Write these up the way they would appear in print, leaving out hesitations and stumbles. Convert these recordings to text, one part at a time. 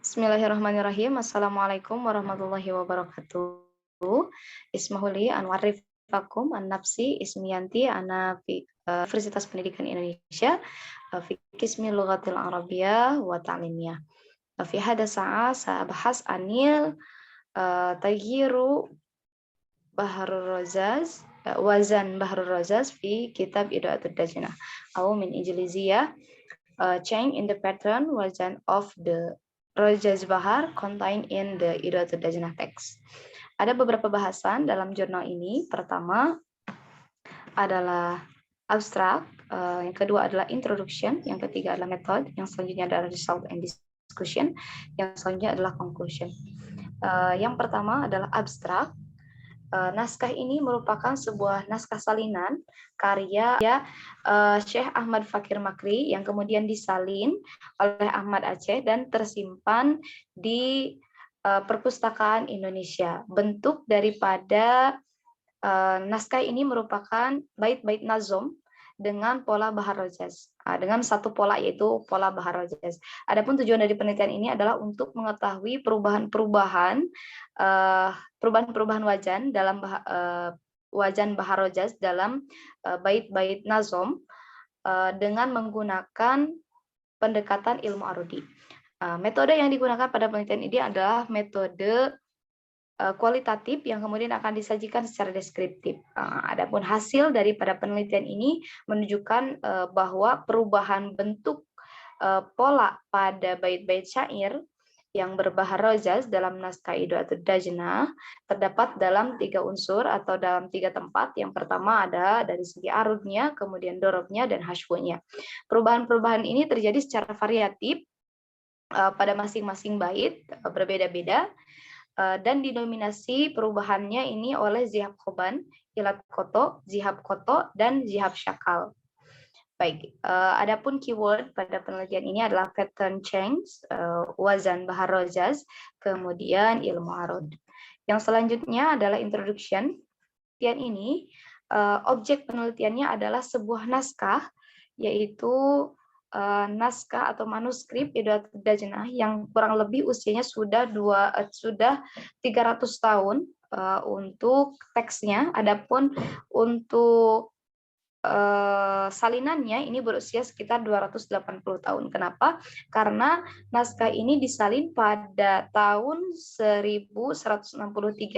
Bismillahirrahmanirrahim. Assalamualaikum warahmatullahi wabarakatuh. Ismahuli Anwarifakum An-Nafsi Ismiyanti Universitas Pendidikan Indonesia fi Qismi Lughatil Arabiyyah wa Ta'limiyah. Fi hada sa'a sa'abahas anil tagyiru Baharul Rozaz wazan Baharul Rozaz fi kitab Idaatul Dajnah atau min Ijliziyah change in the pattern wazan of the Rozaz Bahar contained in the Idaatul Dajnah text. Ada beberapa bahasan dalam jurnal ini. Pertama adalah abstrak, yang kedua adalah introduction, yang ketiga adalah method, yang selanjutnya adalah result and discussion, yang selanjutnya adalah conclusion. Yang pertama adalah abstrak. Naskah ini merupakan sebuah naskah salinan karya Syekh Ahmad Fakir Makri yang kemudian disalin oleh Ahmad Aceh dan tersimpan di Perpustakaan Indonesia. Bentuk daripada naskah ini merupakan bait-bait nazom dengan pola Bahar Rozaz, dengan satu pola yaitu pola Bahar Rozaz. Adapun tujuan dari penelitian ini adalah untuk mengetahui perubahan-perubahan wajan dalam wajan Bahar Rozaz dalam bait-bait nazom dengan menggunakan pendekatan ilmu arudi. Metode yang digunakan pada penelitian ini adalah metode kualitatif yang kemudian akan disajikan secara deskriptif. Adapun hasil daripada penelitian ini menunjukkan bahwa perubahan bentuk pola pada bait-bait syair yang berbahar rozaz dalam naskah Idaatul Dajnah terdapat dalam 3 unsur atau dalam 3 tempat. Yang pertama ada dari segi arudnya, kemudian dorobnya, dan hashwanya. Perubahan-perubahan ini terjadi secara variatif pada masing-masing bait, berbeda-beda. Dan didominasi perubahannya ini oleh Zihab Khoban, Ilat Koto, Zihab Koto, dan Zihab Syakal. Baik, adapun keyword pada penelitian ini adalah pattern change, wazan Bahar Rozaz, kemudian ilmu arud. Yang selanjutnya adalah introduction. Penelitian ini, objek penelitiannya adalah sebuah naskah, yaitu naskah atau manuskrip Idaatul Dajnah yang kurang lebih usianya sudah 300 tahun untuk teksnya. Adapun untuk salinannya ini berusia sekitar 280 tahun. Kenapa? Karena naskah ini disalin pada tahun 1163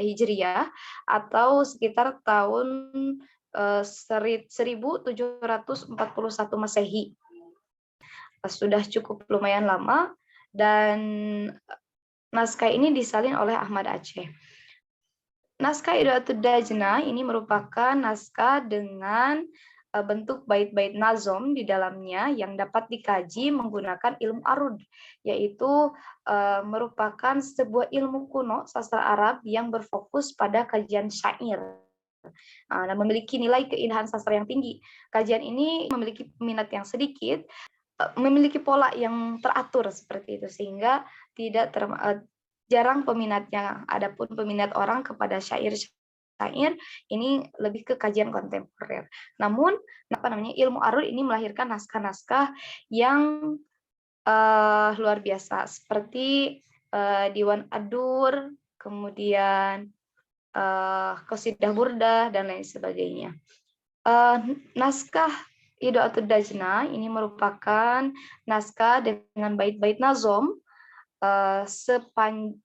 Hijriah atau sekitar tahun 1741 Masehi. Sudah cukup lumayan lama, dan naskah ini disalin oleh Ahmad Aceh. Naskah Idaatul Dajnah ini merupakan naskah dengan bentuk bait-bait nazom di dalamnya yang dapat dikaji menggunakan ilmu arud, yaitu merupakan sebuah ilmu kuno sastra Arab yang berfokus pada kajian syair dan memiliki nilai keindahan sastra yang tinggi. Kajian ini memiliki peminat yang sedikit, memiliki pola yang teratur seperti itu, sehingga tidak jarang peminatnya. Adapun peminat orang kepada syair ini lebih ke kajian kontemporer. Namun ilmu arud ini melahirkan naskah-naskah yang luar biasa seperti Diwan Adur, kemudian Qasidah Burdah, dan lain sebagainya. Naskah Idaatul Dajnah ini merupakan naskah dengan bait-bait nazom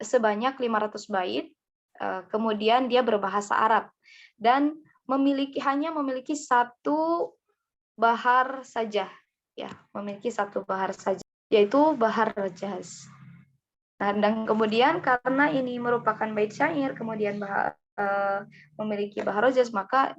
sebanyak 500 bait. Kemudian dia berbahasa Arab dan hanya memiliki satu bahar saja, ya, memiliki satu bahar saja, yaitu Bahar Rozaz. Nah, dan kemudian karena ini merupakan bait syair, kemudian memiliki Bahar Rozaz, maka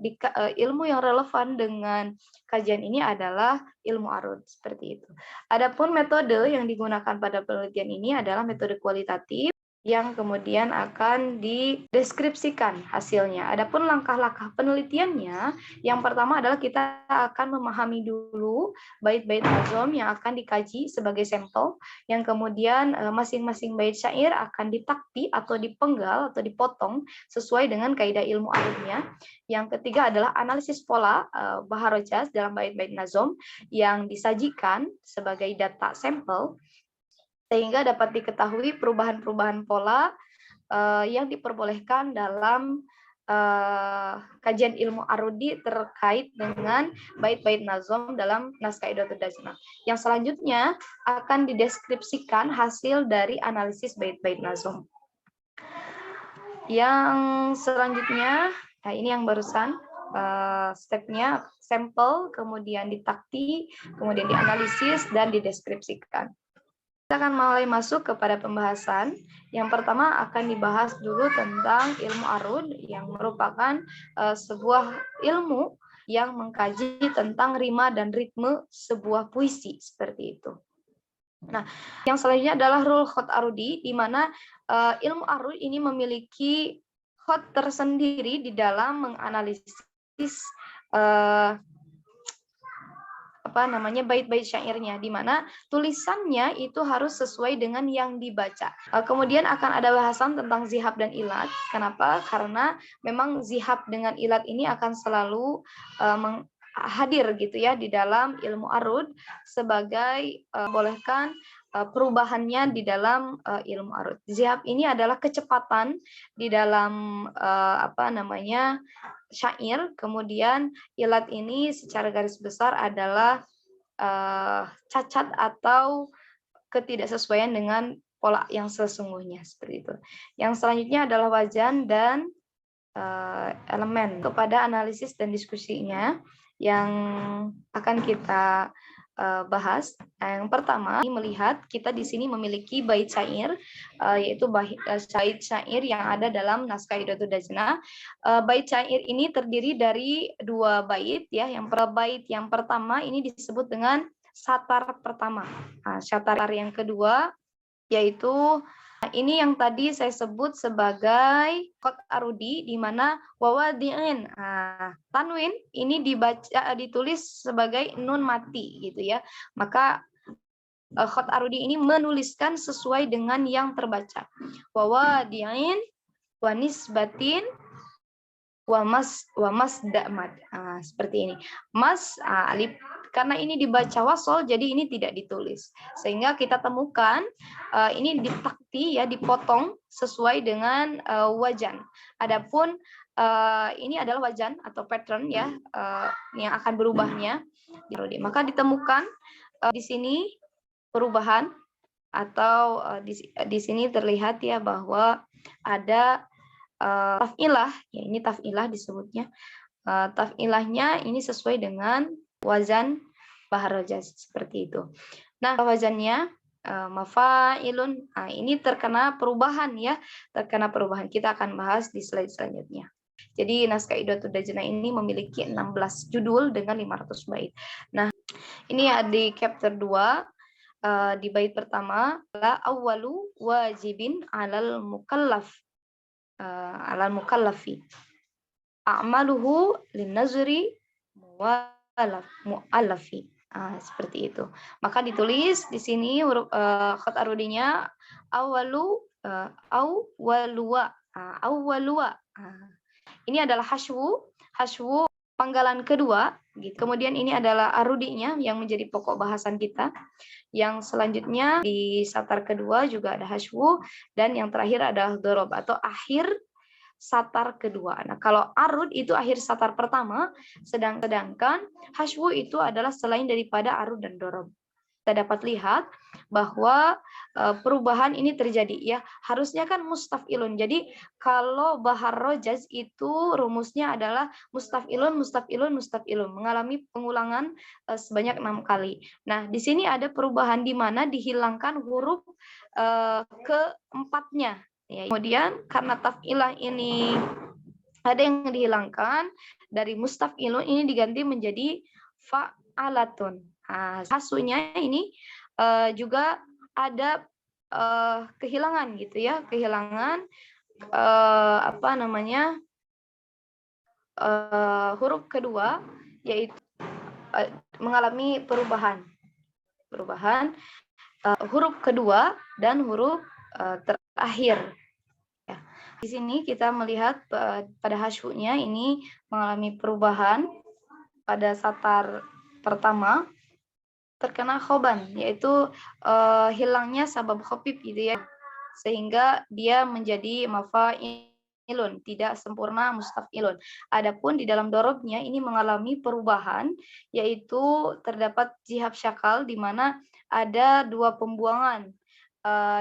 ilmu yang relevan dengan kajian ini adalah ilmu arud, seperti itu. Adapun metode yang digunakan pada penelitian ini adalah metode kualitatif yang kemudian akan dideskripsikan hasilnya. Adapun langkah-langkah penelitiannya, yang pertama adalah kita akan memahami dulu bait-bait nazom yang akan dikaji sebagai sampel, yang kemudian masing-masing bait syair akan ditakti atau dipenggal atau dipotong sesuai dengan kaidah ilmu arudnya. Yang ketiga adalah analisis pola Bahar Rozaz dalam bait-bait nazom yang disajikan sebagai data sampel. sehingga dapat diketahui perubahan-perubahan pola yang diperbolehkan dalam kajian ilmu arudi terkait dengan bait-bait nazom dalam naskah Idatul Dajnah. Yang selanjutnya akan dideskripsikan hasil dari analisis bait-bait nazom. Yang selanjutnya, nah ini yang barusan stepnya sampel, kemudian ditakti, kemudian dianalisis dan dideskripsikan. Kita akan mulai masuk kepada pembahasan. Yang pertama akan dibahas dulu tentang ilmu arud yang merupakan sebuah ilmu yang mengkaji tentang rima dan ritme sebuah puisi seperti itu. Nah, yang selanjutnya adalah rule khot arudi, di mana ilmu arud ini memiliki khot tersendiri di dalam menganalisis bait-bait syairnya, di mana tulisannya itu harus sesuai dengan yang dibaca. Kemudian akan ada bahasan tentang zihab dan ilat. Kenapa? Karena memang zihab dengan ilat ini akan selalu hadir gitu ya di dalam ilmu arud sebagai bolehkan perubahannya di dalam ilmu arud. Zihab ini adalah kecepatan di dalam syair, kemudian ilat ini secara garis besar adalah cacat atau ketidaksesuaian dengan pola yang sesungguhnya seperti itu. Yang selanjutnya adalah wajan dan elemen. Kepada analisis dan diskusinya yang akan kita bahas. Yang pertama, melihat kita di sini memiliki bait syair, yaitu bait syair yang ada dalam naskah Idatul Dajnah. Bait syair ini terdiri dari 2 bait ya. Yang bait yang pertama ini disebut dengan satar pertama. Nah, satar yang kedua yaitu ini yang tadi saya sebut sebagai khot arudi, di mana wawadi'in. Tanwin ini ditulis sebagai nun mati gitu ya. Maka khot arudi ini menuliskan sesuai dengan yang terbaca. Wawadi'in wa nisbatin wa mas da'mad. Seperti ini. Mas alif, karena ini dibaca wasol, jadi ini tidak ditulis. Sehingga kita temukan ini ditakti ya, dipotong sesuai dengan wajan. Adapun ini adalah wajan atau pattern ya yang akan berubahnya. Maka ditemukan di sini perubahan atau di sini terlihat ya bahwa ada taf'ilah, ya ini taf'ilah disebutnya. Taf'ilahnya ini sesuai dengan wazan Bahar Rajaz seperti itu. Nah, wazannya mafa'ilun. Ini terkena perubahan ya, terkena perubahan. Kita akan bahas di slide selanjutnya. Jadi naskah Idatul Dajnah ini memiliki 16 judul dengan 500 bait. Nah, ini ya di chapter 2 di bait pertama adalah awwalu wajibin alal mukallafi a'maluhu linnazri mu'allafi. Seperti itu. Maka ditulis di sini huruf khot arudinya awwaluwa. Ini adalah haswu panggalan kedua gitu. Kemudian ini adalah arudinya yang menjadi pokok bahasan kita. Yang selanjutnya di satar kedua juga ada haswu, dan yang terakhir adalah dorob atau akhir satar kedua. Nah, kalau arud itu akhir satar pertama, sedangkan haswu itu adalah selain daripada arud dan dorob. Kita dapat lihat bahwa perubahan ini terjadi ya. Harusnya kan mustaf'ilun. Jadi kalau Bahar Rajaz itu rumusnya adalah mustaf'ilun, mengalami pengulangan sebanyak 6 kali. Nah, di sini ada perubahan di mana dihilangkan huruf keempatnya. Ya, kemudian karena taf'ilah ini ada yang dihilangkan, dari mustaf'ilun ini diganti menjadi fa'alatun. Hasunya ini juga ada kehilangan gitu ya, kehilangan huruf kedua, yaitu mengalami perubahan huruf kedua dan huruf terakhir. Ya. Di sini kita melihat pada hasyunya ini mengalami perubahan pada satar pertama terkena khoban, yaitu hilangnya sabab khafif gitu ya, sehingga dia menjadi mafa'ilun, tidak sempurna mustaf'ilun. Adapun di dalam dorobnya ini mengalami perubahan, yaitu terdapat jihab syakal di mana ada dua pembuangan,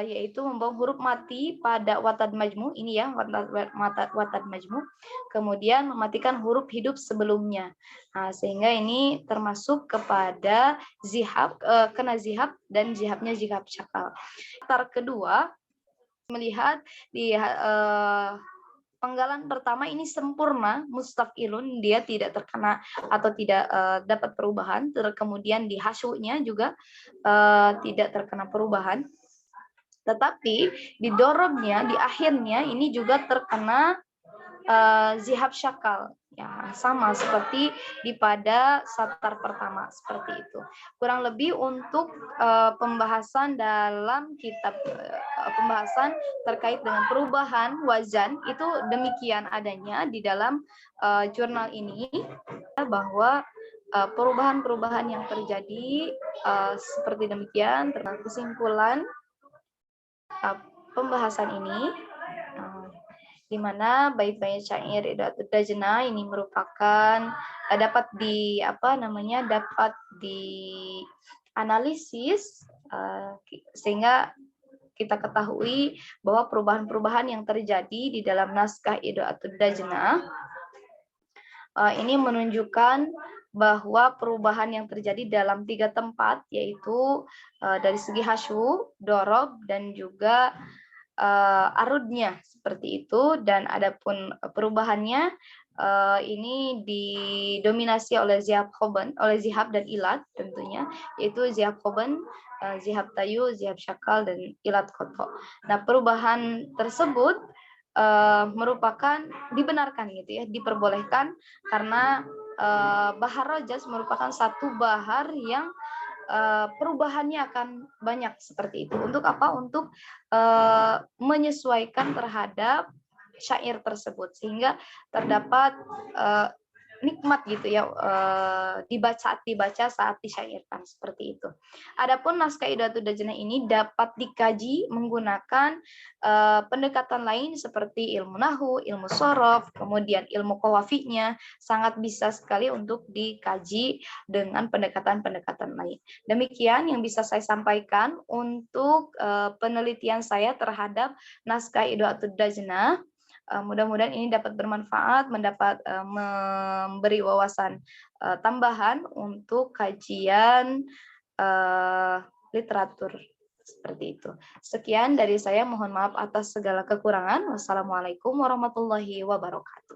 yaitu membuang huruf mati pada watad majmu, ini ya watad majmu, kemudian mematikan huruf hidup sebelumnya. Nah, sehingga ini termasuk kepada zihab, kena zihab dan zihabnya zihab syakal. Faktor kedua, melihat di penggalan pertama ini sempurna mustafilun, dia tidak terkena atau tidak dapat perubahan. Kemudian di hasyunya juga tidak terkena perubahan. Tetapi di dorobnya, di akhirnya ini juga terkena zihab syakal, ya sama seperti di pada satar pertama, seperti itu. Kurang lebih untuk pembahasan dalam kitab, pembahasan terkait dengan perubahan wazan itu demikian adanya di dalam jurnal ini, bahwa perubahan-perubahan yang terjadi seperti demikian. Tentang kesimpulan pembahasan ini, di mana bait-bait syair Idatul Dajna ini merupakan dapat dianalisis sehingga kita ketahui bahwa perubahan-perubahan yang terjadi di dalam naskah Idatul Dajna ini menunjukkan bahwa perubahan yang terjadi dalam 3 tempat, yaitu dari segi hasyu, dorob, dan juga arudnya, seperti itu. Dan adapun perubahannya ini didominasi oleh zihab khoban, oleh zihab dan ilat tentunya, yaitu zihab khoban, zihab tayu, zihab syakal, dan ilat koto. Nah, perubahan tersebut merupakan dibenarkan gitu ya, diperbolehkan karena bahar rojas merupakan satu bahar yang perubahannya akan banyak, seperti itu. Untuk apa? Untuk menyesuaikan terhadap syair tersebut, sehingga terdapat nikmat gitu ya, dibaca saat disyairkan, seperti itu. Adapun naskah Idatul Dajna ini dapat dikaji menggunakan pendekatan lain seperti ilmu nahu, ilmu sorof, kemudian ilmu qawafinya, sangat bisa sekali untuk dikaji dengan pendekatan-pendekatan lain. Demikian yang bisa saya sampaikan untuk penelitian saya terhadap naskah Idatul Dajna. Mudah-mudahan ini dapat bermanfaat, memberi wawasan tambahan untuk kajian literatur, seperti itu. Sekian dari saya, mohon maaf atas segala kekurangan. Wassalamualaikum warahmatullahi wabarakatuh.